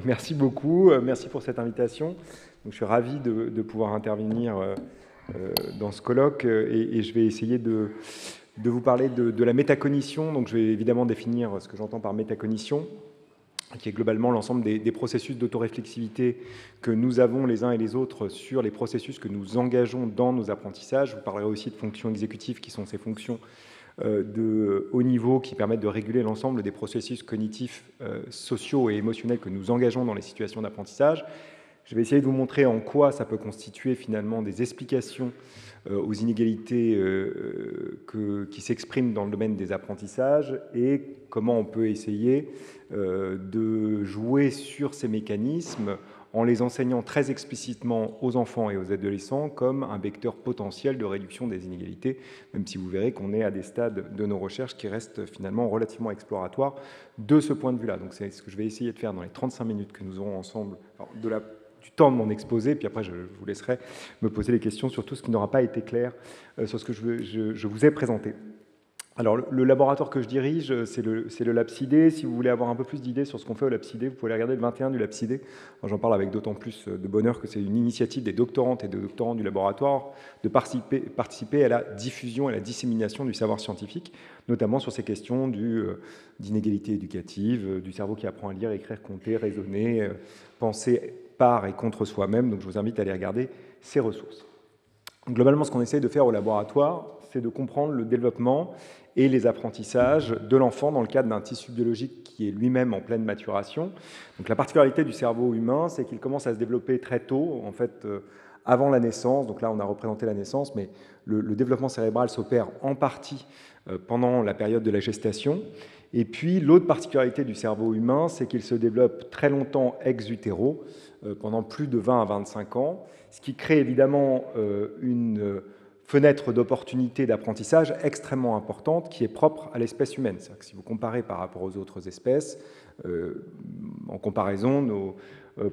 Merci beaucoup, merci pour cette invitation. Donc, je suis ravi de pouvoir intervenir dans ce colloque et je vais essayer de vous parler de la métacognition. Donc, je vais évidemment définir ce que j'entends par métacognition, qui est globalement l'ensemble des processus d'autoréflexivité que nous avons les uns et les autres sur les processus que nous engageons dans nos apprentissages. Je vous parlerai aussi de fonctions exécutives, qui sont ces fonctions de haut niveau qui permettent de réguler l'ensemble des processus cognitifs, sociaux et émotionnels que nous engageons dans les situations d'apprentissage. Je vais essayer de vous montrer en quoi ça peut constituer finalement des explications aux inégalités qui s'expriment dans le domaine des apprentissages et comment on peut essayer de jouer sur ces mécanismes en les enseignant très explicitement aux enfants et aux adolescents comme un vecteur potentiel de réduction des inégalités, même si vous verrez qu'on est à des stades de nos recherches qui restent finalement relativement exploratoires de ce point de vue-là. Donc c'est ce que je vais essayer de faire dans les 35 minutes que nous aurons ensemble, du temps de mon exposé, puis après je vous laisserai me poser les questions sur tout ce qui n'aura pas été clair sur ce que je vous ai présenté. Alors, le laboratoire que je dirige, c'est le LabCID. Si vous voulez avoir un peu plus d'idées sur ce qu'on fait au LabCID, vous pouvez aller regarder le 21 du LabCID. J'en parle avec d'autant plus de bonheur que c'est une initiative des doctorantes et des doctorants du laboratoire de participer à la diffusion et à la dissémination du savoir scientifique, notamment sur ces questions d'inégalité éducative, du cerveau qui apprend à lire, écrire, compter, raisonner, penser par et contre soi-même. Donc, je vous invite à aller regarder ces ressources. Globalement, ce qu'on essaye de faire au laboratoire, c'est de comprendre le développement et les apprentissages de l'enfant dans le cadre d'un tissu biologique qui est lui-même en pleine maturation. Donc, la particularité du cerveau humain, c'est qu'il commence à se développer très tôt, en fait, avant la naissance. Donc là, on a représenté la naissance, mais le développement cérébral s'opère en partie pendant la période de la gestation. Et puis, l'autre particularité du cerveau humain, c'est qu'il se développe très longtemps ex utero, pendant plus de 20 à 25 ans, ce qui crée évidemment une fenêtre d'opportunité d'apprentissage extrêmement importante qui est propre à l'espèce humaine. C'est-à-dire que si vous comparez par rapport aux autres espèces, en comparaison, nos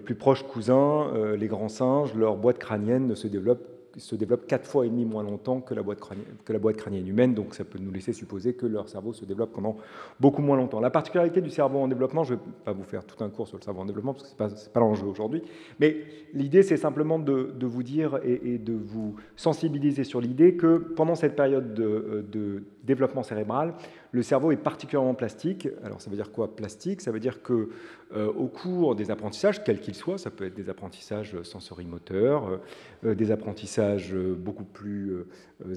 plus proches cousins, les grands singes, leur boîte crânienne se développe 4 fois et demi moins longtemps que la boîte crânienne humaine, donc ça peut nous laisser supposer que leur cerveau se développe pendant beaucoup moins longtemps. La particularité du cerveau en développement, je ne vais pas vous faire tout un cours sur le cerveau en développement, parce que ce n'est pas l'enjeu aujourd'hui, mais l'idée, c'est simplement de vous dire et de vous sensibiliser sur l'idée que pendant cette période de développement cérébral, le cerveau est particulièrement plastique. Alors ça veut dire quoi, plastique? Ça veut dire que au cours des apprentissages, quels qu'ils soient, ça peut être des apprentissages sensorimoteurs, des apprentissages beaucoup plus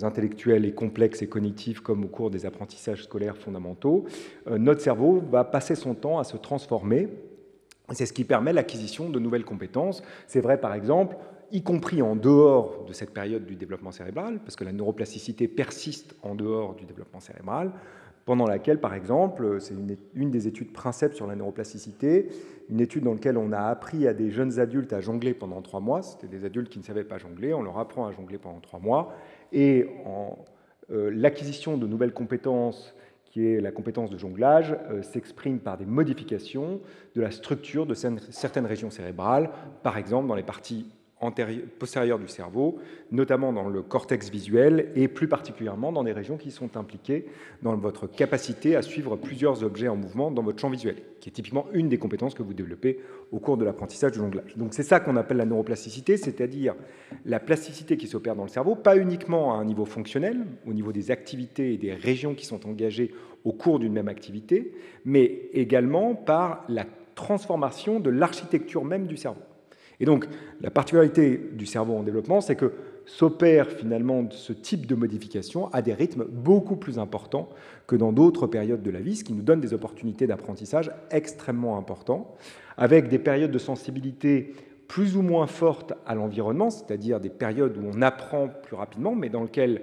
intellectuels et complexes et cognitifs, comme au cours des apprentissages scolaires fondamentaux, notre cerveau va passer son temps à se transformer. C'est ce qui permet l'acquisition de nouvelles compétences. C'est vrai, par exemple, y compris en dehors de cette période du développement cérébral, parce que la neuroplasticité persiste en dehors du développement cérébral, pendant laquelle, par exemple, c'est une des études princeps sur la neuroplasticité, une étude dans laquelle on a appris à des jeunes adultes à jongler pendant 3 mois. C'était des adultes qui ne savaient pas jongler, on leur apprend à jongler pendant 3 mois, et l'acquisition de nouvelles compétences, qui est la compétence de jonglage, s'exprime par des modifications de la structure de certaines régions cérébrales, par exemple dans les parties postérieures du cerveau, notamment dans le cortex visuel et plus particulièrement dans des régions qui sont impliquées dans votre capacité à suivre plusieurs objets en mouvement dans votre champ visuel, qui est typiquement une des compétences que vous développez au cours de l'apprentissage du jonglage. Donc c'est ça qu'on appelle la neuroplasticité, c'est-à-dire la plasticité qui s'opère dans le cerveau, pas uniquement à un niveau fonctionnel, au niveau des activités et des régions qui sont engagées au cours d'une même activité, mais également par la transformation de l'architecture même du cerveau. Et donc, la particularité du cerveau en développement, c'est que s'opère finalement ce type de modification à des rythmes beaucoup plus importants que dans d'autres périodes de la vie, ce qui nous donne des opportunités d'apprentissage extrêmement importants, avec des périodes de sensibilité plus ou moins fortes à l'environnement, c'est-à-dire des périodes où on apprend plus rapidement, mais dans lesquelles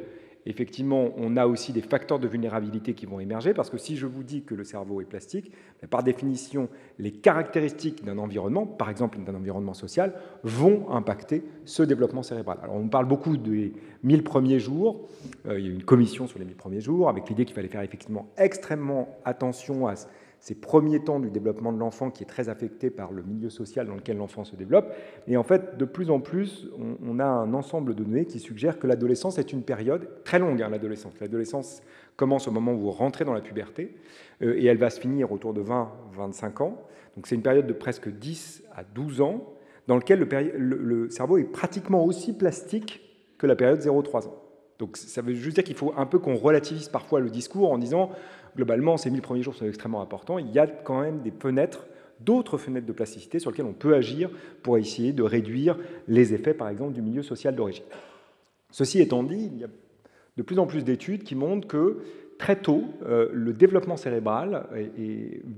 effectivement, on a aussi des facteurs de vulnérabilité qui vont émerger, parce que si je vous dis que le cerveau est plastique, par définition, les caractéristiques d'un environnement, par exemple d'un environnement social, vont impacter ce développement cérébral. Alors, on parle beaucoup des 1000 premiers jours. Il y a eu une commission sur les 1000 premiers jours, avec l'idée qu'il fallait faire effectivement extrêmement attention à ces premiers temps du développement de l'enfant qui est très affecté par le milieu social dans lequel l'enfant se développe. Et en fait, de plus en plus, on a un ensemble de données qui suggèrent que l'adolescence est une période très longue, hein, l'adolescence. L'adolescence commence au moment où vous rentrez dans la puberté et elle va se finir autour de 20-25 ans. Donc c'est une période de presque 10 à 12 ans dans laquelle le cerveau est pratiquement aussi plastique que la période 0-3 ans. Donc ça veut juste dire qu'il faut un peu qu'on relativise parfois le discours en disant globalement ces 1000 premiers jours sont extrêmement importants. Il y a quand même des fenêtres, d'autres fenêtres de plasticité sur lesquelles on peut agir pour essayer de réduire les effets, par exemple, du milieu social d'origine. Ceci étant dit, il y a de plus en plus d'études qui montrent que très tôt, le développement cérébral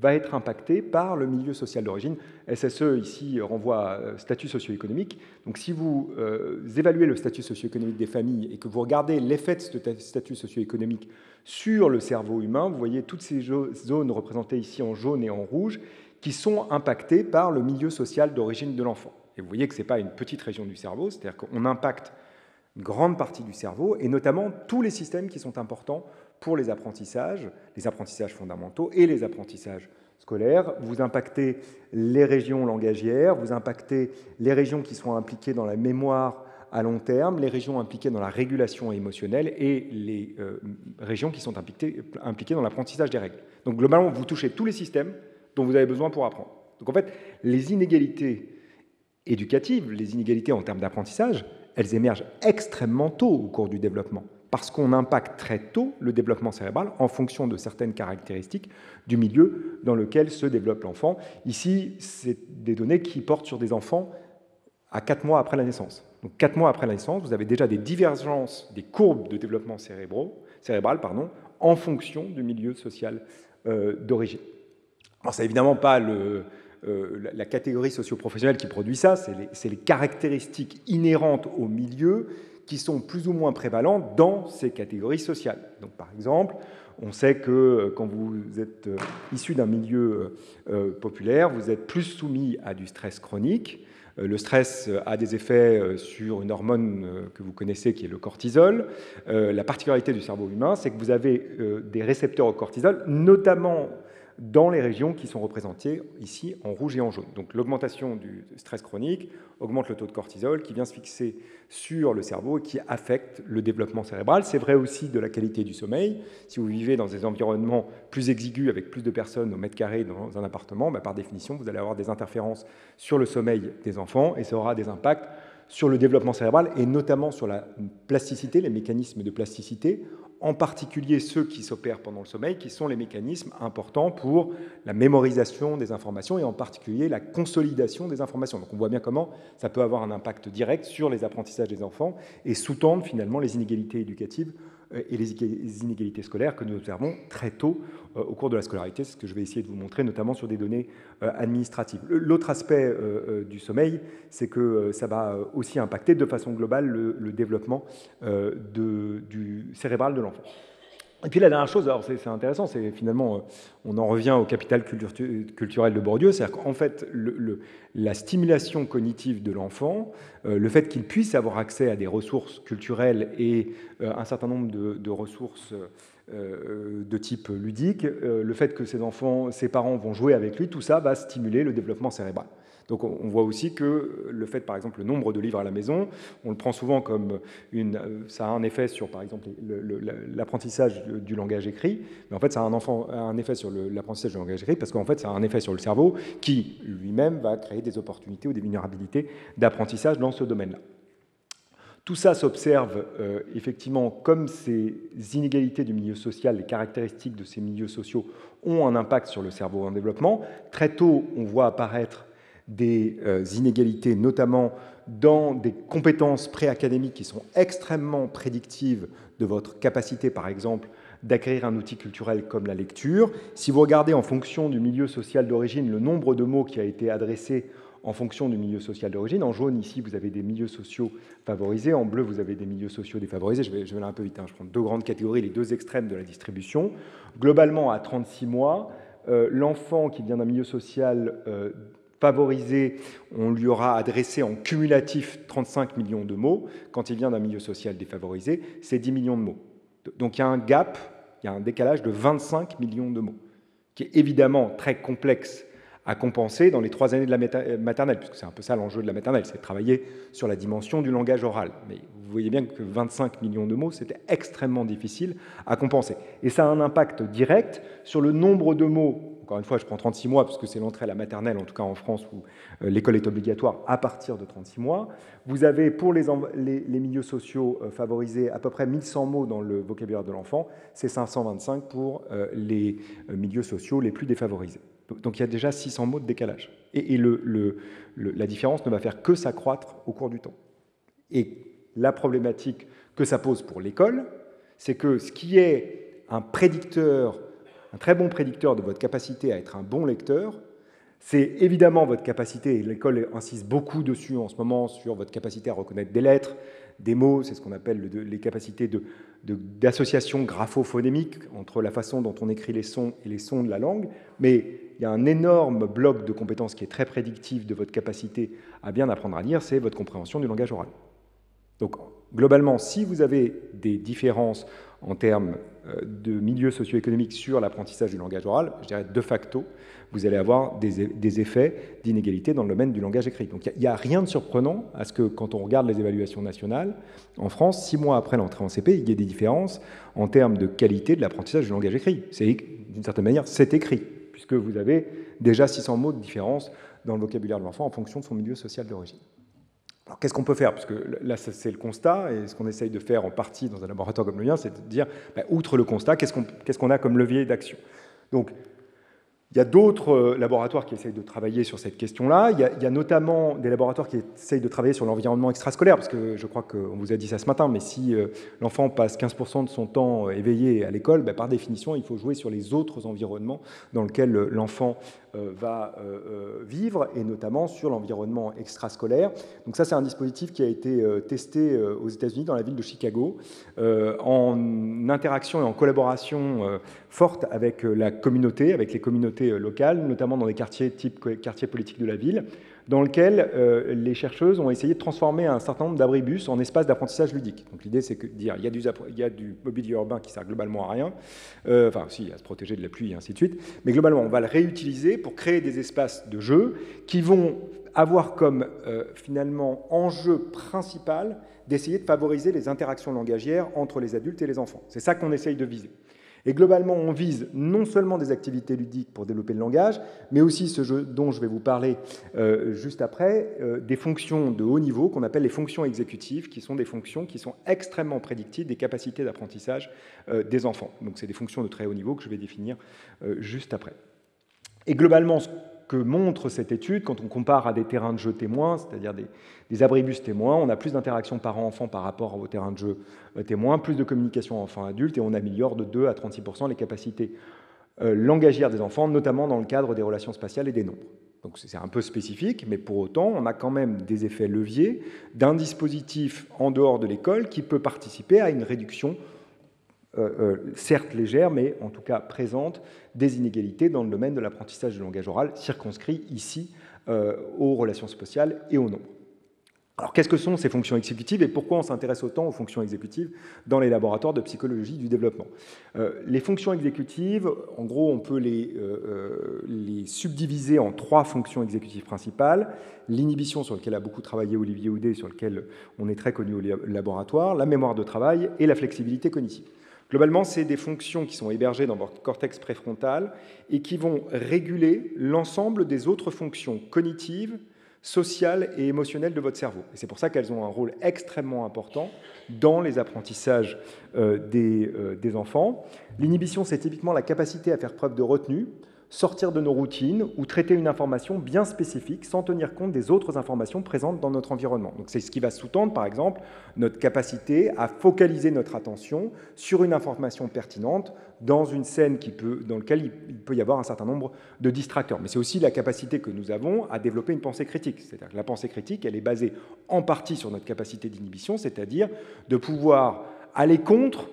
va être impacté par le milieu social d'origine. SSE, ici, renvoie à statut socio-économique. Donc, si vous évaluez le statut socio-économique des familles et que vous regardez l'effet de ce statut socio-économique sur le cerveau humain, vous voyez toutes ces zones représentées ici en jaune et en rouge qui sont impactées par le milieu social d'origine de l'enfant. Et vous voyez que ce n'est pas une petite région du cerveau, c'est-à-dire qu'on impacte une grande partie du cerveau, et notamment tous les systèmes qui sont importants pour les apprentissages fondamentaux et les apprentissages scolaires. Vous impactez les régions langagières, vous impactez les régions qui sont impliquées dans la mémoire à long terme, les régions impliquées dans la régulation émotionnelle et les régions qui sont impliquées dans l'apprentissage des règles. Donc globalement, vous touchez tous les systèmes dont vous avez besoin pour apprendre. Donc en fait, les inégalités éducatives, les inégalités en termes d'apprentissage, elles émergent extrêmement tôt au cours du développement, parce qu'on impacte très tôt le développement cérébral en fonction de certaines caractéristiques du milieu dans lequel se développe l'enfant. Ici, c'est des données qui portent sur des enfants à 4 mois après la naissance. Donc 4 mois après la naissance, vous avez déjà des divergences des courbes de développement cérébral en fonction du milieu social d'origine. Alors, c'est évidemment pas la catégorie socio-professionnelle qui produit ça, c'est les caractéristiques inhérentes au milieu qui sont plus ou moins prévalentes dans ces catégories sociales. Donc, par exemple, on sait que quand vous êtes issu d'un milieu populaire, vous êtes plus soumis à du stress chronique. Le stress a des effets sur une hormone que vous connaissez qui est le cortisol. La particularité du cerveau humain, c'est que vous avez des récepteurs au cortisol, notamment dans les régions qui sont représentées ici en rouge et en jaune. Donc l'augmentation du stress chronique augmente le taux de cortisol qui vient se fixer sur le cerveau et qui affecte le développement cérébral. C'est vrai aussi de la qualité du sommeil. Si vous vivez dans des environnements plus exigus avec plus de personnes au mètre carré dans un appartement, par définition, vous allez avoir des interférences sur le sommeil des enfants et ça aura des impacts sur le développement cérébral et notamment sur la plasticité, les mécanismes de plasticité, en particulier ceux qui s'opèrent pendant le sommeil, qui sont les mécanismes importants pour la mémorisation des informations et en particulier la consolidation des informations. Donc on voit bien comment ça peut avoir un impact direct sur les apprentissages des enfants et sous-tendre finalement les inégalités éducatives et les inégalités scolaires que nous observons très tôt au cours de la scolarité. C'est ce que je vais essayer de vous montrer, notamment sur des données administratives. L'autre aspect du sommeil, c'est que ça va aussi impacter de façon globale le développement du cérébral de l'enfant. Et puis la dernière chose, alors c'est intéressant, c'est finalement, on en revient au capital culturel de Bourdieu, c'est-à-dire qu'en fait, la stimulation cognitive de l'enfant, le fait qu'il puisse avoir accès à des ressources culturelles et un certain nombre de ressources de type ludique, le fait que ses parents vont jouer avec lui, tout ça va stimuler le développement cérébral. Donc on voit aussi que le fait, par exemple, le nombre de livres à la maison, on le prend souvent comme ça a un effet sur, par exemple, l'apprentissage du langage écrit, mais en fait ça a un effet sur l'apprentissage du langage écrit parce qu'en fait ça a un effet sur le cerveau qui lui-même va créer des opportunités ou des vulnérabilités d'apprentissage dans ce domaine-là. Tout ça s'observe effectivement comme ces inégalités du milieu social, les caractéristiques de ces milieux sociaux ont un impact sur le cerveau en développement. Très tôt, on voit apparaître des inégalités, notamment dans des compétences préacadémiques qui sont extrêmement prédictives de votre capacité, par exemple, d'acquérir un outil culturel comme la lecture. Si vous regardez en fonction du milieu social d'origine le nombre de mots qui a été adressé en fonction du milieu social d'origine, en jaune, ici, vous avez des milieux sociaux favorisés, en bleu, vous avez des milieux sociaux défavorisés. Je vais aller un peu vite, je prends deux grandes catégories, les deux extrêmes de la distribution. Globalement, à 36 mois, l'enfant qui vient d'un milieu social favorisé, on lui aura adressé en cumulatif 35 millions de mots. Quand il vient d'un milieu social défavorisé, c'est 10 millions de mots. Donc il y a un gap, il y a un décalage de 25 millions de mots. qui est évidemment très complexe à compenser dans les 3 années de la maternelle, puisque c'est un peu ça l'enjeu de la maternelle, c'est de travailler sur la dimension du langage oral. Mais vous voyez bien que 25 millions de mots, c'était extrêmement difficile à compenser. Et ça a un impact direct sur le nombre de mots. Encore une fois, je prends 36 mois, parce que c'est l'entrée à la maternelle, en tout cas en France, où l'école est obligatoire à partir de 36 mois. Vous avez, pour les milieux sociaux favorisés, à peu près 1100 mots dans le vocabulaire de l'enfant. C'est 525 pour les milieux sociaux les plus défavorisés. Donc il y a déjà 600 mots de décalage. Et la différence ne va faire que s'accroître au cours du temps. Et la problématique que ça pose pour l'école, c'est que ce qui est un prédicteur, un très bon prédicteur de votre capacité à être un bon lecteur, c'est évidemment votre capacité, et l'école insiste beaucoup dessus en ce moment, sur votre capacité à reconnaître des lettres, des mots, c'est ce qu'on appelle les capacités d'association grapho-phonémique entre la façon dont on écrit les sons et les sons de la langue, mais il y a un énorme bloc de compétences qui est très prédictif de votre capacité à bien apprendre à lire, c'est votre compréhension du langage oral. Donc, globalement, si vous avez des différences en termes de milieu socio-économique sur l'apprentissage du langage oral, je dirais de facto, vous allez avoir des effets d'inégalité dans le domaine du langage écrit. Donc il n'y a rien de surprenant à ce que, quand on regarde les évaluations nationales, en France, 6 mois après l'entrée en CP, il y ait des différences en termes de qualité de l'apprentissage du langage écrit. D'une certaine manière, c'est écrit, puisque vous avez déjà 600 mots de différence dans le vocabulaire de l'enfant en fonction de son milieu social d'origine. Alors, qu'est-ce qu'on peut faire? Parce que là, c'est le constat, et ce qu'on essaye de faire en partie dans un laboratoire comme le mien, c'est de dire, outre le constat, qu'est-ce qu'on a comme levier d'action? Donc, il y a d'autres laboratoires qui essayent de travailler sur cette question-là. Il y a notamment des laboratoires qui essayent de travailler sur l'environnement extrascolaire, parce que je crois qu'on vous a dit ça ce matin, mais si l'enfant passe 15% de son temps éveillé à l'école, par définition, il faut jouer sur les autres environnements dans lesquels l'enfant va vivre, et notamment sur l'environnement extrascolaire. Donc ça, c'est un dispositif qui a été testé aux États-Unis, dans la ville de Chicago, en interaction et en collaboration forte avec la communauté, avec les communautés locales, notamment dans des quartiers type quartier politique de la ville, dans lequel les chercheuses ont essayé de transformer un certain nombre d'abribus en espaces d'apprentissage ludique. Donc l'idée, c'est de dire il y a du mobilier urbain qui sert globalement à rien, enfin si, à se protéger de la pluie et ainsi de suite, mais globalement, on va le réutiliser pour créer des espaces de jeu qui vont avoir comme finalement enjeu principal d'essayer de favoriser les interactions langagières entre les adultes et les enfants. C'est ça qu'on essaye de viser. Et globalement, on vise non seulement des activités ludiques pour développer le langage, mais aussi ce jeu dont je vais vous parler juste après, des fonctions de haut niveau qu'on appelle les fonctions exécutives, qui sont des fonctions qui sont extrêmement prédictives des capacités d'apprentissage des enfants. Donc c'est des fonctions de très haut niveau que je vais définir juste après. Et globalement, ce que montre cette étude, quand on compare à des terrains de jeu témoins, c'est-à-dire des abribus témoins, on a plus d'interactions parents-enfants par rapport aux terrains de jeu témoins, plus de communication enfant-adulte, et on améliore de 2 à 36% les capacités langagières des enfants, notamment dans le cadre des relations spatiales et des nombres. Donc c'est un peu spécifique, mais pour autant, on a quand même des effets leviers d'un dispositif en dehors de l'école qui peut participer à une réduction certes légère, mais en tout cas présente, des inégalités dans le domaine de l'apprentissage du langage oral, circonscrit ici aux relations spatiales et au nombre. Alors, qu'est-ce que sont ces fonctions exécutives et pourquoi on s'intéresse autant aux fonctions exécutives dans les laboratoires de psychologie du développement? Les fonctions exécutives, en gros, on peut les subdiviser en 3 fonctions exécutives principales. L'inhibition, sur laquelle a beaucoup travaillé Olivier Houdet, sur lequel on est très connu au laboratoire, la mémoire de travail et la flexibilité cognitive. Globalement, c'est des fonctions qui sont hébergées dans votre cortex préfrontal et qui vont réguler l'ensemble des autres fonctions cognitives, sociales et émotionnelles de votre cerveau. Et c'est pour ça qu'elles ont un rôle extrêmement important dans les apprentissages des enfants. L'inhibition, c'est typiquement la capacité à faire preuve de retenue, sortir de nos routines ou traiter une information bien spécifique sans tenir compte des autres informations présentes dans notre environnement. Donc c'est ce qui va sous-tendre, par exemple, notre capacité à focaliser notre attention sur une information pertinente dans une scène dans laquelle il peut y avoir un certain nombre de distracteurs. Mais c'est aussi la capacité que nous avons à développer une pensée critique. C'est-à-dire que la pensée critique, elle est basée en partie sur notre capacité d'inhibition, c'est-à-dire de pouvoir aller contre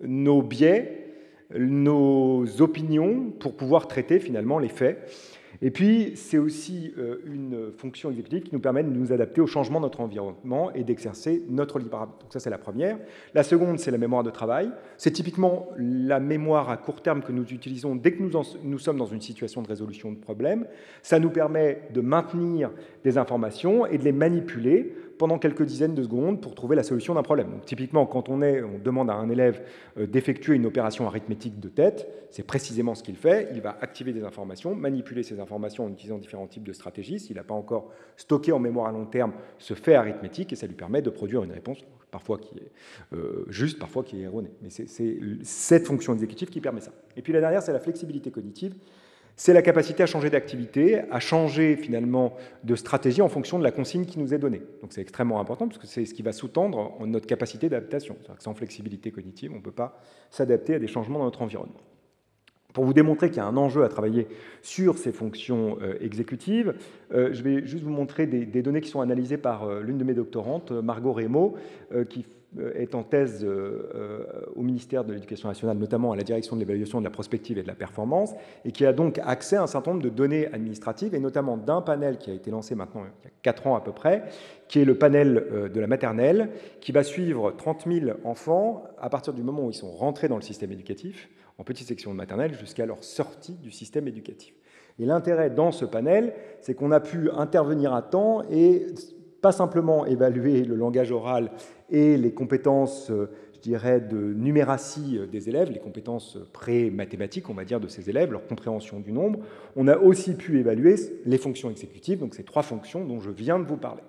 nos biais, nos opinions pour pouvoir traiter finalement les faits. Et puis, c'est aussi une fonction exécutive qui nous permet de nous adapter au changement de notre environnement et d'exercer notre libre arbitre. Donc ça, c'est la première. La seconde, c'est la mémoire de travail. C'est typiquement la mémoire à court terme que nous utilisons dès que nous sommes dans une situation de résolution de problème. Ça nous permet de maintenir des informations et de les manipuler pendant quelques dizaines de secondes pour trouver la solution d'un problème. Donc, typiquement, quand on demande à un élève d'effectuer une opération arithmétique de tête, c'est précisément ce qu'il fait. Il va activer des informations, manipuler ces informations en utilisant différents types de stratégies. S'il n'a pas encore stocké en mémoire à long terme ce fait arithmétique, et ça lui permet de produire une réponse parfois qui est juste, parfois qui est erronée. Mais c'est cette fonction exécutive qui permet ça. Et puis la dernière, c'est la flexibilité cognitive. C'est la capacité à changer d'activité, à changer finalement de stratégie en fonction de la consigne qui nous est donnée. Donc c'est extrêmement important parce que c'est ce qui va sous-tendre notre capacité d'adaptation. Sans flexibilité cognitive, on ne peut pas s'adapter à des changements dans notre environnement. Pour vous démontrer qu'il y a un enjeu à travailler sur ces fonctions exécutives, je vais juste vous montrer des données qui sont analysées par l'une de mes doctorantes, Margot Rémo, qui est en thèse au ministère de l'Éducation nationale, notamment à la direction de l'évaluation de la prospective et de la performance, et qui a donc accès à un certain nombre de données administratives, et notamment d'un panel qui a été lancé maintenant il y a 4 ans à peu près, qui est le panel de la maternelle, qui va suivre 30 000 enfants à partir du moment où ils sont rentrés dans le système éducatif, en petite section de maternelle, jusqu'à leur sortie du système éducatif. Et l'intérêt dans ce panel, c'est qu'on a pu intervenir à temps et pas simplement évaluer le langage oral et les compétences, je dirais, de numératie des élèves, les compétences pré-mathématiques, on va dire, de ces élèves, leur compréhension du nombre. On a aussi pu évaluer les fonctions exécutives, donc ces 3 fonctions dont je viens de vous parler.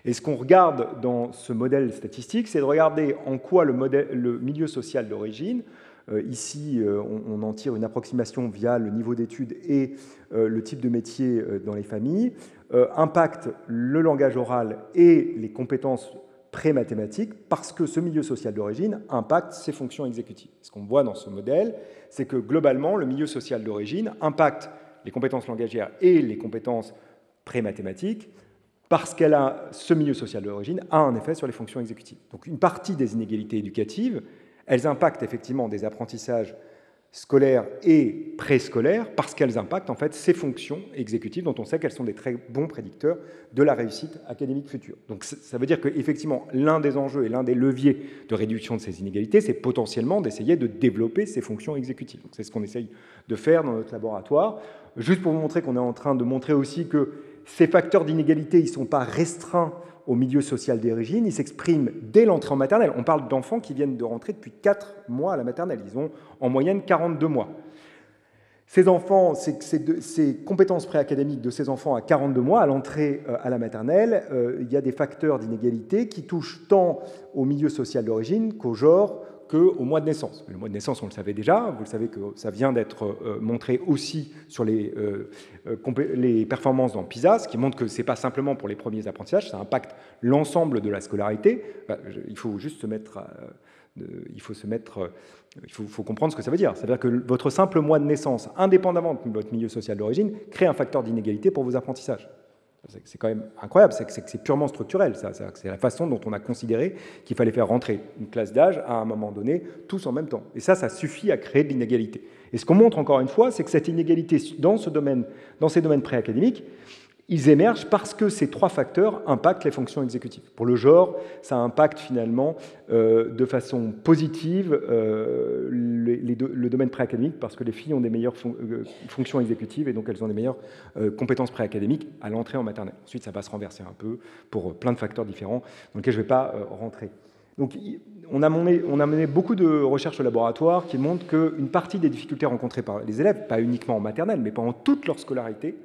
Et ce qu'on regarde dans ce modèle statistique, c'est de regarder en quoi le milieu social d'origine, ici, on en tire une approximation via le niveau d'études et le type de métier dans les familles, impacte le langage oral et les compétences pré-mathématiques parce que ce milieu social d'origine impacte ses fonctions exécutives. Ce qu'on voit dans ce modèle, c'est que globalement, le milieu social d'origine impacte les compétences langagières et les compétences pré-mathématiques parce que ce milieu social d'origine a un effet sur les fonctions exécutives. Donc une partie des inégalités éducatives, elles impactent effectivement des apprentissages scolaires et préscolaires parce qu'elles impactent en fait ces fonctions exécutives dont on sait qu'elles sont des très bons prédicteurs de la réussite académique future. Donc ça veut dire qu'effectivement, l'un des enjeux et l'un des leviers de réduction de ces inégalités, c'est potentiellement d'essayer de développer ces fonctions exécutives. Donc c'est ce qu'on essaye de faire dans notre laboratoire. Juste pour vous montrer qu'on est en train de montrer aussi que ces facteurs d'inégalité, ils ne sont pas restreints au milieu social d'origine, ils s'expriment dès l'entrée en maternelle. On parle d'enfants qui viennent de rentrer depuis 4 mois à la maternelle. Ils ont en moyenne 42 mois. Ces enfants, ces compétences préacadémiques de ces enfants à 42 mois, à l'entrée à la maternelle, il y a des facteurs d'inégalité qui touchent tant au milieu social d'origine qu'au genre, qu'au mois de naissance. Le mois de naissance, on le savait déjà, vous le savez que ça vient d'être montré aussi sur les performances dans PISA, ce qui montre que ce n'est pas simplement pour les premiers apprentissages, ça impacte l'ensemble de la scolarité. Il faut juste se mettre... il faut comprendre ce que ça veut dire. C'est-à-dire que votre simple mois de naissance, indépendamment de votre milieu social d'origine, crée un facteur d'inégalité pour vos apprentissages. C'est quand même incroyable, c'est purement structurel. C'est la façon dont on a considéré qu'il fallait faire rentrer une classe d'âge à un moment donné, tous en même temps. Et ça suffit à créer de l'inégalité. Et ce qu'on montre encore une fois, c'est que cette inégalité dans ces domaines préacadémiques, ils émergent parce que ces 3 facteurs impactent les fonctions exécutives. Pour le genre, ça impacte finalement de façon positive le domaine préacadémique parce que les filles ont des meilleures fonctions exécutives et donc elles ont des meilleures compétences préacadémiques à l'entrée en maternelle. Ensuite, ça va se renverser un peu pour plein de facteurs différents dans lesquels je ne vais pas rentrer. Donc, on a mené beaucoup de recherches au laboratoire qui montrent qu'une partie des difficultés rencontrées par les élèves, pas uniquement en maternelle, mais pendant toute leur scolarité,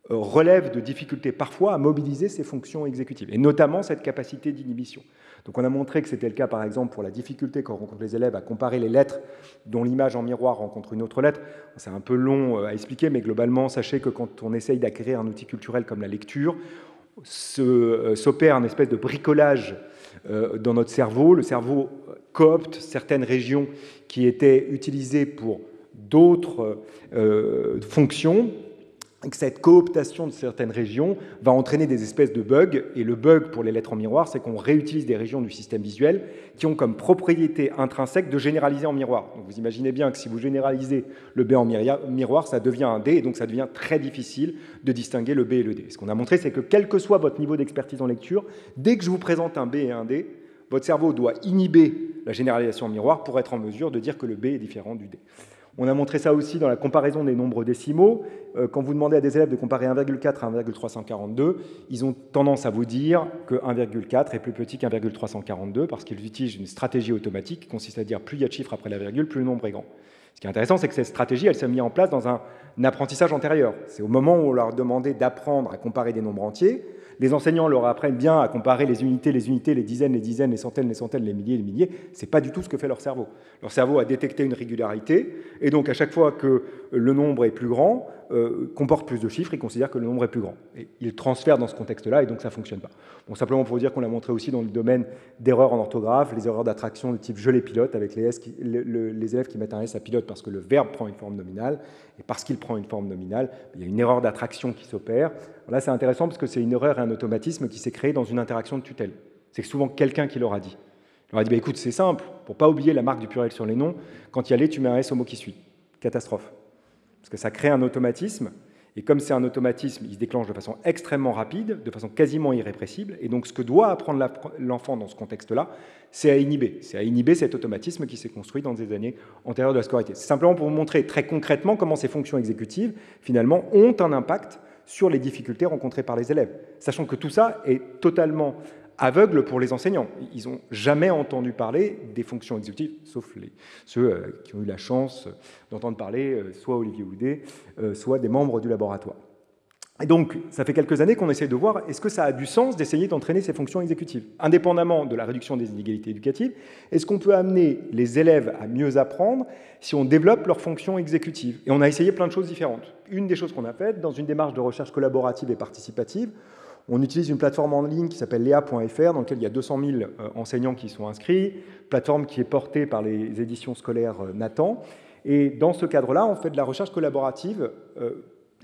relève de difficultés parfois à mobiliser ces fonctions exécutives, et notamment cette capacité d'inhibition. Donc on a montré que c'était le cas, par exemple, pour la difficulté qu'ont rencontrent les élèves à comparer les lettres dont l'image en miroir rencontre une autre lettre. C'est un peu long à expliquer, mais globalement, sachez que quand on essaye d'acquérir un outil culturel comme la lecture, s'opère un espèce de bricolage dans notre cerveau. Le cerveau coopte certaines régions qui étaient utilisées pour d'autres fonctions, que cette cooptation de certaines régions va entraîner des espèces de bugs. Et le bug pour les lettres en miroir, c'est qu'on réutilise des régions du système visuel qui ont comme propriété intrinsèque de généraliser en miroir. Donc vous imaginez bien que si vous généralisez le B en miroir, ça devient un D, et donc ça devient très difficile de distinguer le B et le D. Ce qu'on a montré, c'est que quel que soit votre niveau d'expertise en lecture, dès que je vous présente un B et un D, votre cerveau doit inhiber la généralisation en miroir pour être en mesure de dire que le B est différent du D. On a montré ça aussi dans la comparaison des nombres décimaux. Quand vous demandez à des élèves de comparer 1,4 à 1,342, ils ont tendance à vous dire que 1,4 est plus petit qu'1,342 parce qu'ils utilisent une stratégie automatique qui consiste à dire plus il y a de chiffres après la virgule, plus le nombre est grand. Ce qui est intéressant, c'est que cette stratégie, elle s'est mise en place dans un apprentissage antérieur. C'est au moment où on leur demandait d'apprendre à comparer des nombres entiers. Les enseignants leur apprennent bien à comparer les unités, les dizaines, les centaines, les milliers. Ce n'est pas du tout ce que fait leur cerveau. Leur cerveau a détecté une régularité, et donc à chaque fois que le nombre est plus grand, comporte plus de chiffres, il considère que le nombre est plus grand. Et il transfère dans ce contexte-là, et donc ça ne fonctionne pas. Bon, simplement pour vous dire qu'on l'a montré aussi dans le domaine d'erreurs en orthographe, les erreurs d'attraction de type « je les pilote » avec les élèves qui mettent un S à pilote parce que le verbe prend une forme nominale, et parce qu'il prend une forme nominale, il y a une erreur d'attraction qui s'opère. Là, c'est intéressant parce que c'est une erreur et un automatisme qui s'est créé dans une interaction de tutelle. C'est souvent quelqu'un qui leur a dit. Il leur a dit, écoute, c'est simple, pour ne pas oublier la marque du pluriel sur les noms, quand il y a les, tu mets un S au mot qui suit. Catastrophe. Parce que ça crée un automatisme, et comme c'est un automatisme, il se déclenche de façon extrêmement rapide, de façon quasiment irrépressible, et donc ce que doit apprendre l'enfant dans ce contexte-là, c'est à inhiber. C'est à inhiber cet automatisme qui s'est construit dans des années antérieures de la scolarité. C'est simplement pour vous montrer très concrètement comment ces fonctions exécutives, finalement, ont un impact sur les difficultés rencontrées par les élèves. Sachant que tout ça est totalement aveugle pour les enseignants. Ils n'ont jamais entendu parler des fonctions exécutives, sauf ceux qui ont eu la chance d'entendre parler soit Olivier Houdet, soit des membres du laboratoire. Et donc, ça fait quelques années qu'on essaie de voir est-ce que ça a du sens d'essayer d'entraîner ces fonctions exécutives. Indépendamment de la réduction des inégalités éducatives, est-ce qu'on peut amener les élèves à mieux apprendre si on développe leurs fonctions exécutives? Et on a essayé plein de choses différentes. Une des choses qu'on a faites, dans une démarche de recherche collaborative et participative, on utilise une plateforme en ligne qui s'appelle lea.fr, dans laquelle il y a 200 000 enseignants qui sont inscrits, plateforme qui est portée par les éditions scolaires Nathan. Et dans ce cadre-là, on fait de la recherche collaborative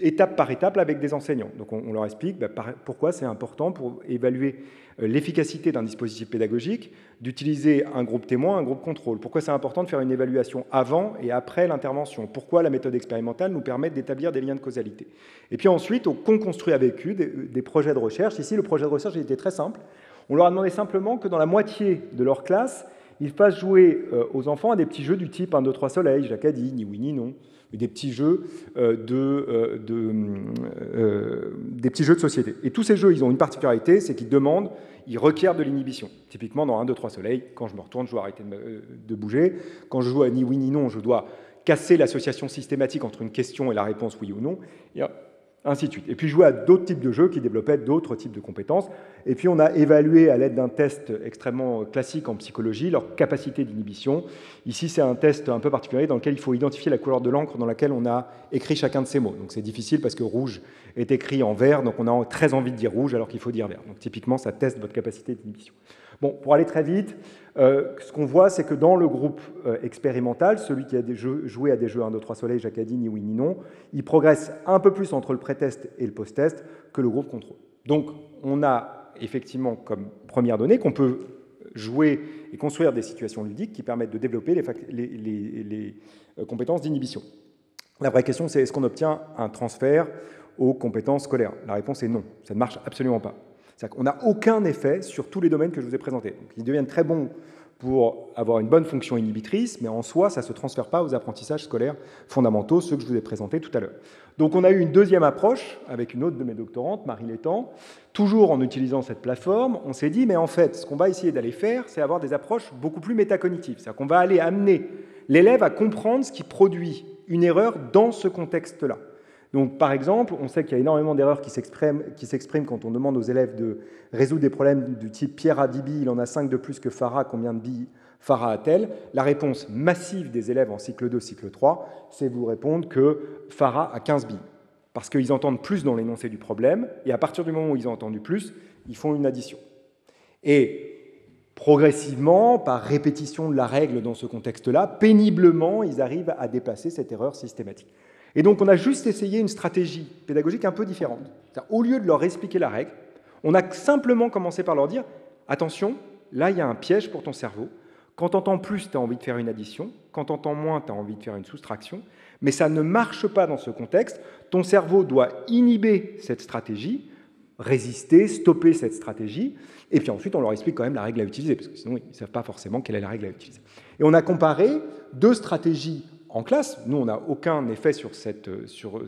étape par étape avec des enseignants. Donc on leur explique pourquoi c'est important pour évaluer l'efficacité d'un dispositif pédagogique d'utiliser un groupe témoin, un groupe contrôle. Pourquoi c'est important de faire une évaluation avant et après l'intervention. Pourquoi la méthode expérimentale nous permet d'établir des liens de causalité. Et puis ensuite, on construit avec eux des projets de recherche. Ici, le projet de recherche était très simple. On leur a demandé simplement que dans la moitié de leur classe, ils fassent jouer aux enfants à des petits jeux du type 1, 2, 3 soleil, Jacques a dit, ni oui ni non, des petits jeux des petits jeux de société. Et tous ces jeux, ils ont une particularité, c'est ils requièrent de l'inhibition. Typiquement, dans 1, 2, 3 soleil, quand je me retourne, je dois arrêter de bouger. Quand je joue à ni oui ni non, je dois casser l'association systématique entre une question et la réponse oui ou non. Et ainsi de suite. Et puis jouer à d'autres types de jeux qui développaient d'autres types de compétences. Et puis on a évalué à l'aide d'un test extrêmement classique en psychologie leur capacité d'inhibition. Ici, c'est un test un peu particulier dans lequel il faut identifier la couleur de l'encre dans laquelle on a écrit chacun de ces mots. Donc c'est difficile parce que rouge est écrit en vert, donc on a très envie de dire rouge alors qu'il faut dire vert. Donc typiquement, ça teste votre capacité d'inhibition. Bon, pour aller très vite, ce qu'on voit, c'est que dans le groupe expérimental, celui qui a joué à des jeux 1, 2, 3 soleil, Jacques a dit, ni oui, ni non, il progresse un peu plus entre le pré-test et le post-test que le groupe contrôle. Donc, on a effectivement comme première donnée qu'on peut jouer et construire des situations ludiques qui permettent de développer les compétences d'inhibition. La vraie question, c'est est-ce qu'on obtient un transfert aux compétences scolaires? La réponse est non, ça ne marche absolument pas. C'est-à-dire qu'on n'a aucun effet sur tous les domaines que je vous ai présentés. Donc, ils deviennent très bons pour avoir une bonne fonction inhibitrice, mais en soi, ça ne se transfère pas aux apprentissages scolaires fondamentaux, ceux que je vous ai présentés tout à l'heure. Donc on a eu une deuxième approche avec une autre de mes doctorantes, Marie Létang, toujours en utilisant cette plateforme. On s'est dit, mais en fait, ce qu'on va essayer d'aller faire, c'est avoir des approches beaucoup plus métacognitives. C'est-à-dire qu'on va aller amener l'élève à comprendre ce qui produit une erreur dans ce contexte-là. Donc, par exemple, on sait qu'il y a énormément d'erreurs qui s'expriment quand on demande aux élèves de résoudre des problèmes du type Pierre a 10 billes, il en a 5 de plus que Farah, combien de billes Farah a-t-elle? La réponse massive des élèves en cycle 2, cycle 3, c'est vous répondre que Farah a 15 billes. Parce qu'ils entendent plus dans l'énoncé du problème, et à partir du moment où ils ont entendu plus, ils font une addition. Et progressivement, par répétition de la règle dans ce contexte-là, péniblement, ils arrivent à déplacer cette erreur systématique. Et donc, on a juste essayé une stratégie pédagogique un peu différente. Au lieu de leur expliquer la règle, on a simplement commencé par leur dire « Attention, là, il y a un piège pour ton cerveau. Quand tu entends plus, tu as envie de faire une addition. Quand tu entends moins, tu as envie de faire une soustraction. Mais ça ne marche pas dans ce contexte. Ton cerveau doit inhiber cette stratégie, résister, stopper cette stratégie. Et puis ensuite, on leur explique quand même la règle à utiliser, parce que sinon, ils ne savent pas forcément quelle est la règle à utiliser. Et on a comparé deux stratégies en classe. Nous, on n'a aucun effet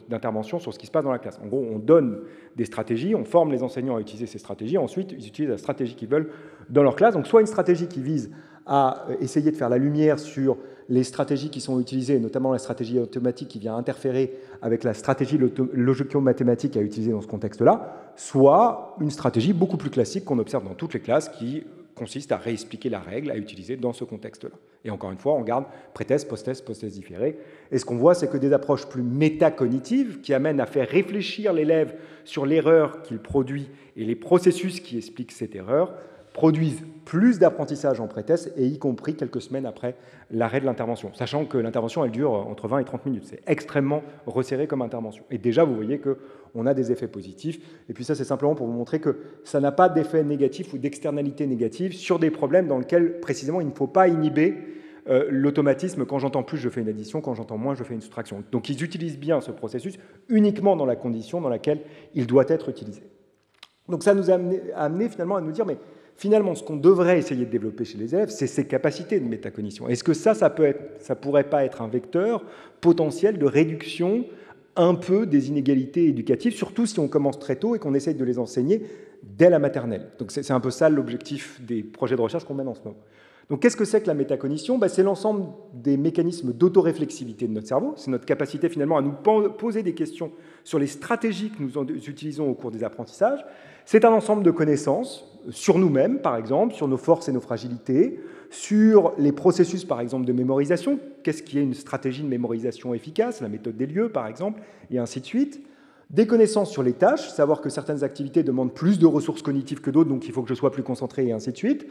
d'intervention sur ce qui se passe dans la classe. En gros, on donne des stratégies, on forme les enseignants à utiliser ces stratégies, ensuite, ils utilisent la stratégie qu'ils veulent dans leur classe. Donc, soit une stratégie qui vise à essayer de faire la lumière sur les stratégies qui sont utilisées, notamment la stratégie automatique qui vient interférer avec la stratégie logico-mathématique à utiliser dans ce contexte-là, soit une stratégie beaucoup plus classique qu'on observe dans toutes les classes qui consiste à réexpliquer la règle à utiliser dans ce contexte-là. Et encore une fois, on garde pré-test, post-test, post-test différé. Et ce qu'on voit, c'est que des approches plus métacognitives qui amènent à faire réfléchir l'élève sur l'erreur qu'il produit et les processus qui expliquent cette erreur produisent plus d'apprentissage en pré-test, et y compris quelques semaines après l'arrêt de l'intervention, sachant que l'intervention, elle dure entre 20 et 30 minutes. C'est extrêmement resserré comme intervention. Et déjà, vous voyez qu'on a des effets positifs. Et puis ça, c'est simplement pour vous montrer que ça n'a pas d'effet négatif ou d'externalité négative sur des problèmes dans lesquels, précisément, il ne faut pas inhiber l'automatisme. Quand j'entends plus, je fais une addition. Quand j'entends moins, je fais une soustraction. Donc, ils utilisent bien ce processus uniquement dans la condition dans laquelle il doit être utilisé. Donc, ça nous a amené finalement à nous dire, mais finalement, ce qu'on devrait essayer de développer chez les élèves, c'est ces capacités de métacognition. Est-ce que ça pourrait pas être un vecteur potentiel de réduction un peu des inégalités éducatives, surtout si on commence très tôt et qu'on essaye de les enseigner dès la maternelle. Donc c'est un peu ça l'objectif des projets de recherche qu'on mène en ce moment. Donc qu'est-ce que c'est que la métacognition? C'est l'ensemble des mécanismes d'autoréflexivité de notre cerveau. C'est notre capacité finalement à nous poser des questions sur les stratégies que nous utilisons au cours des apprentissages. C'est un ensemble de connaissances sur nous-mêmes, par exemple, sur nos forces et nos fragilités, sur les processus, par exemple, de mémorisation. Qu'est-ce qui est une stratégie de mémorisation efficace? La méthode des lieux, par exemple, et ainsi de suite. Des connaissances sur les tâches, savoir que certaines activités demandent plus de ressources cognitives que d'autres, donc il faut que je sois plus concentré, et ainsi de suite.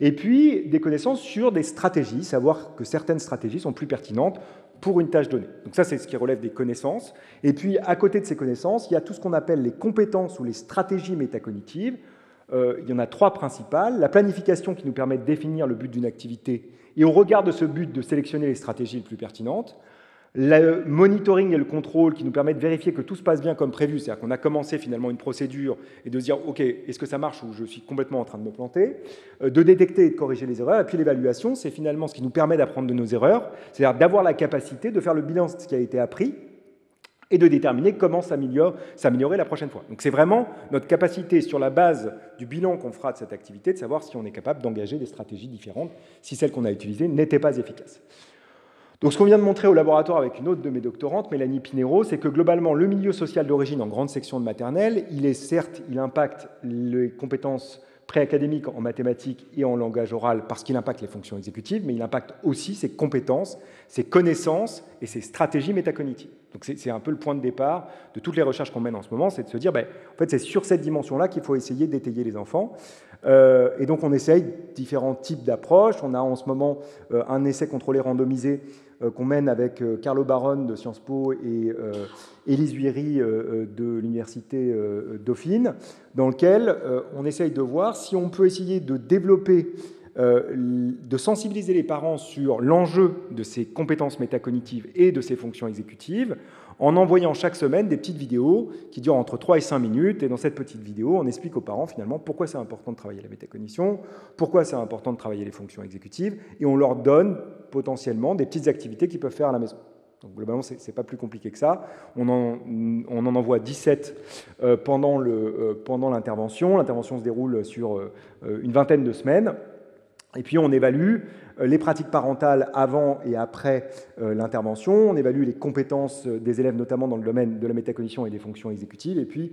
Et puis, des connaissances sur des stratégies, savoir que certaines stratégies sont plus pertinentes pour une tâche donnée. Donc ça, c'est ce qui relève des connaissances. Et puis, à côté de ces connaissances, il y a tout ce qu'on appelle les compétences ou les stratégies métacognitives. Il y en a trois principales. La planification qui nous permet de définir le but d'une activité et au regard de ce but de sélectionner les stratégies les plus pertinentes. Le monitoring et le contrôle qui nous permettent de vérifier que tout se passe bien comme prévu, c'est-à-dire qu'on a commencé finalement une procédure et de se dire « Ok, est-ce que ça marche ou je suis complètement en train de me planter ?» De détecter et de corriger les erreurs. Et puis l'évaluation, c'est finalement ce qui nous permet d'apprendre de nos erreurs, c'est-à-dire d'avoir la capacité de faire le bilan de ce qui a été appris et de déterminer comment s'améliorer la prochaine fois. Donc c'est vraiment notre capacité, sur la base du bilan qu'on fera de cette activité, de savoir si on est capable d'engager des stratégies différentes, si celles qu'on a utilisées n'étaient pas efficaces. Donc ce qu'on vient de montrer au laboratoire avec une autre de mes doctorantes, Mélanie Pinero, c'est que globalement, le milieu social d'origine en grande section de maternelle, il impacte les compétences préacadémiques en mathématiques et en langage oral parce qu'il impacte les fonctions exécutives, mais il impacte aussi ses compétences, ses connaissances et ses stratégies métacognitives. Donc c'est un peu le point de départ de toutes les recherches qu'on mène en ce moment, c'est de se dire, en fait, c'est sur cette dimension-là qu'il faut essayer d'étayer les enfants. Et donc on essaye différents types d'approches. On a en ce moment un essai contrôlé randomisé qu'on mène avec Carlo Baron de Sciences Po et Élise Huiry de l'Université Dauphine, dans lequel on essaye de voir si on peut essayer de développer, de sensibiliser les parents sur l'enjeu de ces compétences métacognitives et de ces fonctions exécutives, en envoyant chaque semaine des petites vidéos qui durent entre 3 et 5 minutes. Et dans cette petite vidéo, on explique aux parents finalement pourquoi c'est important de travailler la métacognition, pourquoi c'est important de travailler les fonctions exécutives, et on leur donne potentiellement des petites activités qu'ils peuvent faire à la maison. Donc globalement, ce n'est pas plus compliqué que ça. On en envoie 17 pendant l'intervention. L'intervention se déroule sur une vingtaine de semaines. Et puis on évalue les pratiques parentales avant et après l'intervention, on évalue les compétences des élèves, notamment dans le domaine de la métacognition et des fonctions exécutives, et puis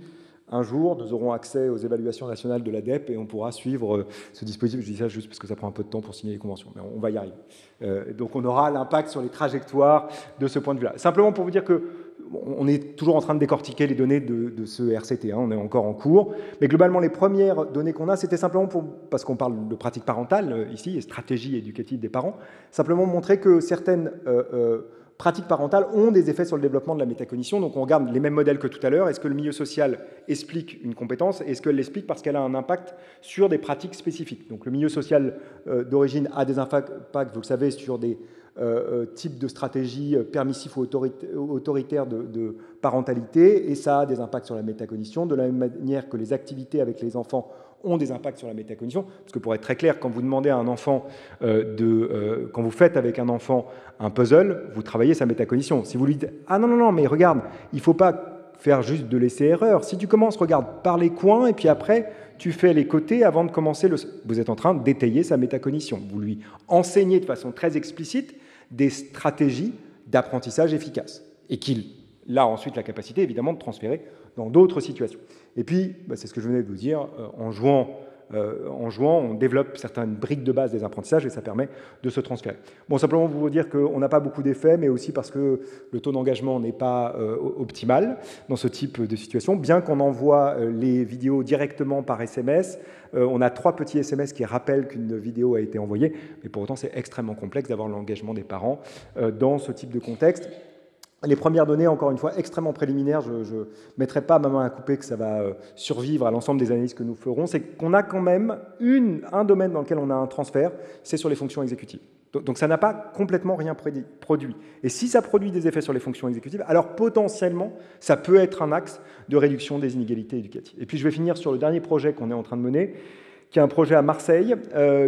un jour, nous aurons accès aux évaluations nationales de l'ADEPE et on pourra suivre ce dispositif. Je dis ça juste parce que ça prend un peu de temps pour signer les conventions, mais on va y arriver. Donc on aura l'impact sur les trajectoires de ce point de vue-là. Simplement pour vous dire que on est toujours en train de décortiquer les données de ce RCT, on est encore en cours, mais globalement les premières données qu'on a, c'était simplement parce qu'on parle de pratique parentale ici, et stratégie éducative des parents, simplement montrer que certaines pratiques parentales ont des effets sur le développement de la métacognition. Donc on regarde les mêmes modèles que tout à l'heure. Est-ce que le milieu social explique une compétence? Est-ce qu'elle l'explique parce qu'elle a un impact sur des pratiques spécifiques? Donc le milieu social d'origine a des impacts, vous le savez, sur des types de stratégies permissives ou autoritaires de parentalité, et ça a des impacts sur la métacognition, de la même manière que les activités avec les enfants ont des impacts sur la métacognition, parce que pour être très clair, quand vous demandez à un enfant quand vous faites avec un enfant un puzzle, vous travaillez sa métacognition. Si vous lui dites « Ah non, non, non, mais regarde, il ne faut pas faire juste de laisser-erreur. Si tu commences, regarde, par les coins, et puis après, tu fais les côtés avant de commencer le... » Vous êtes en train d'étayer sa métacognition. Vous lui enseignez de façon très explicite des stratégies d'apprentissage efficaces, et qu'il a ensuite la capacité, évidemment, de transférer dans d'autres situations. Et puis, c'est ce que je venais de vous dire, en jouant, on développe certaines briques de base des apprentissages et ça permet de se transférer. Bon, simplement vous dire qu'on n'a pas beaucoup d'effets, mais aussi parce que le taux d'engagement n'est pas optimal dans ce type de situation. Bien qu'on envoie les vidéos directement par SMS, on a 3 petits SMS qui rappellent qu'une vidéo a été envoyée, mais pour autant c'est extrêmement complexe d'avoir l'engagement des parents dans ce type de contexte. Les premières données, encore une fois, extrêmement préliminaires, je ne mettrai pas ma main à couper que ça va survivre à l'ensemble des analyses que nous ferons, c'est qu'on a quand même un domaine dans lequel on a un transfert, c'est sur les fonctions exécutives. Donc ça n'a pas complètement rien produit. Et si ça produit des effets sur les fonctions exécutives, alors potentiellement, ça peut être un axe de réduction des inégalités éducatives. Et puis je vais finir sur le dernier projet qu'on est en train de mener, qui est un projet à Marseille,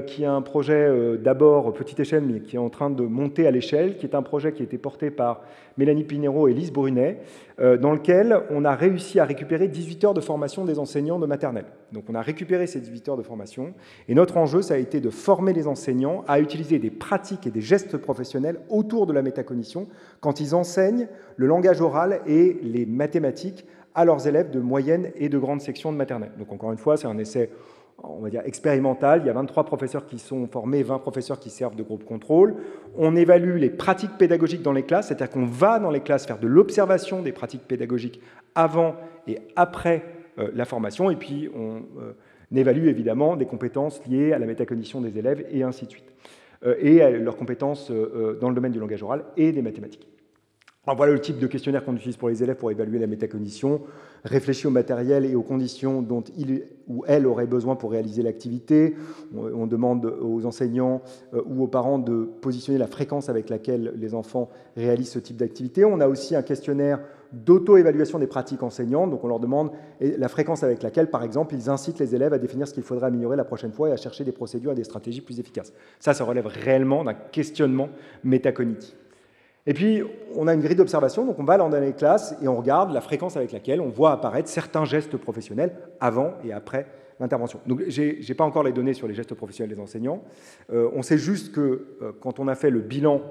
qui est un projet d'abord petite échelle, mais qui est en train de monter à l'échelle, qui est un projet qui a été porté par Mélanie Pinero et Lise Brunet, dans lequel on a réussi à récupérer 18 heures de formation des enseignants de maternelle. Donc on a récupéré ces 18 heures de formation, et notre enjeu, ça a été de former les enseignants à utiliser des pratiques et des gestes professionnels autour de la métacognition quand ils enseignent le langage oral et les mathématiques à leurs élèves de moyenne et de grande section de maternelle. Donc encore une fois, c'est un essai, on va dire, expérimental. Il y a 23 professeurs qui sont formés, 20 professeurs qui servent de groupe contrôle. On évalue les pratiques pédagogiques dans les classes, c'est-à-dire qu'on va dans les classes faire de l'observation des pratiques pédagogiques avant et après la formation, et puis on évalue évidemment des compétences liées à la métacognition des élèves, et ainsi de suite, et à leurs compétences dans le domaine du langage oral et des mathématiques. Alors voilà le type de questionnaire qu'on utilise pour les élèves pour évaluer la métacognition. Réfléchit au matériel et aux conditions dont il ou elle aurait besoin pour réaliser l'activité. On demande aux enseignants ou aux parents de positionner la fréquence avec laquelle les enfants réalisent ce type d'activité. On a aussi un questionnaire d'auto-évaluation des pratiques enseignantes. Donc on leur demande la fréquence avec laquelle, par exemple, ils incitent les élèves à définir ce qu'il faudrait améliorer la prochaine fois et à chercher des procédures et des stratégies plus efficaces. Ça relève réellement d'un questionnement métacognitif. Et puis, on a une grille d'observation, donc on va dans les classes et on regarde la fréquence avec laquelle on voit apparaître certains gestes professionnels avant et après l'intervention. Donc, je n'ai pas encore les données sur les gestes professionnels des enseignants. On sait juste que quand on a fait le bilan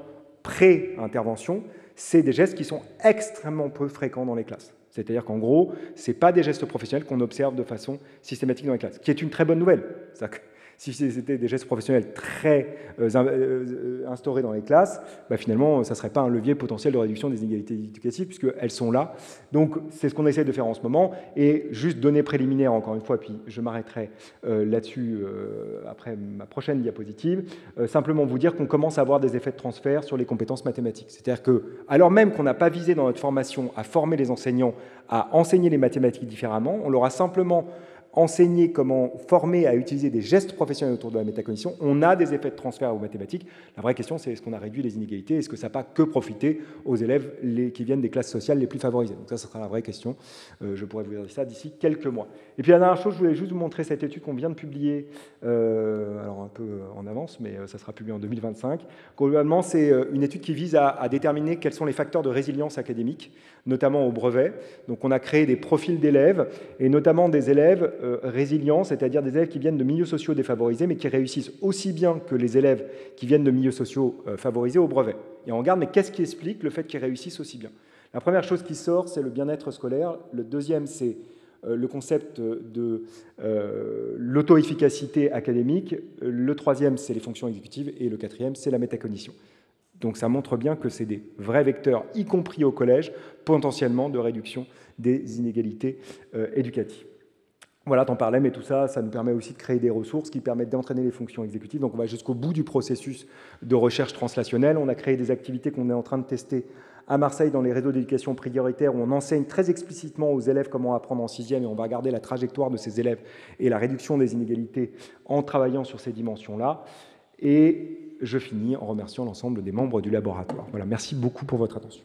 pré-intervention, c'est des gestes qui sont extrêmement peu fréquents dans les classes. C'est-à-dire qu'en gros, ce n'est pas des gestes professionnels qu'on observe de façon systématique dans les classes, ce qui est une très bonne nouvelle. C'est-à-dire que si c'était des gestes professionnels très instaurés dans les classes, finalement, ça ne serait pas un levier potentiel de réduction des inégalités éducatives, puisqu'elles sont là. Donc, c'est ce qu'on essaie de faire en ce moment. Et juste données préliminaires, encore une fois, puis je m'arrêterai là-dessus après ma prochaine diapositive, simplement vous dire qu'on commence à avoir des effets de transfert sur les compétences mathématiques. C'est-à-dire que, alors même qu'on n'a pas visé dans notre formation à former les enseignants à enseigner les mathématiques différemment, on leur a simplement enseigner comment former à utiliser des gestes professionnels autour de la métacognition, on a des effets de transfert aux mathématiques. La vraie question, c'est est-ce qu'on a réduit les inégalités? Est-ce que ça n'a pas que profité aux élèves qui viennent des classes sociales les plus favorisées? Donc ça sera la vraie question. Je pourrais vous dire ça d'ici quelques mois. Et puis la dernière chose, je voulais juste vous montrer cette étude qu'on vient de publier, alors un peu en avance, mais ça sera publié en 2025. Globalement, c'est une étude qui vise à déterminer quels sont les facteurs de résilience académique, notamment au brevet. Donc on a créé des profils d'élèves, et notamment des élèves résilients, c'est-à-dire des élèves qui viennent de milieux sociaux défavorisés, mais qui réussissent aussi bien que les élèves qui viennent de milieux sociaux favorisés au brevet. Et on regarde, mais qu'est-ce qui explique le fait qu'ils réussissent aussi bien? La première chose qui sort, c'est le bien-être scolaire. Le deuxième, c'est le concept de l'auto-efficacité académique. Le troisième, c'est les fonctions exécutives. Et le quatrième, c'est la métacognition. Donc ça montre bien que c'est des vrais vecteurs, y compris au collège, potentiellement de réduction des inégalités éducatives. Voilà, t'en parlais, mais tout ça, ça nous permet aussi de créer des ressources qui permettent d'entraîner les fonctions exécutives. Donc, on va jusqu'au bout du processus de recherche translationnelle. On a créé des activités qu'on est en train de tester à Marseille dans les réseaux d'éducation prioritaire où on enseigne très explicitement aux élèves comment apprendre en sixième et on va regarder la trajectoire de ces élèves et la réduction des inégalités en travaillant sur ces dimensions-là. Et je finis en remerciant l'ensemble des membres du laboratoire. Voilà, merci beaucoup pour votre attention.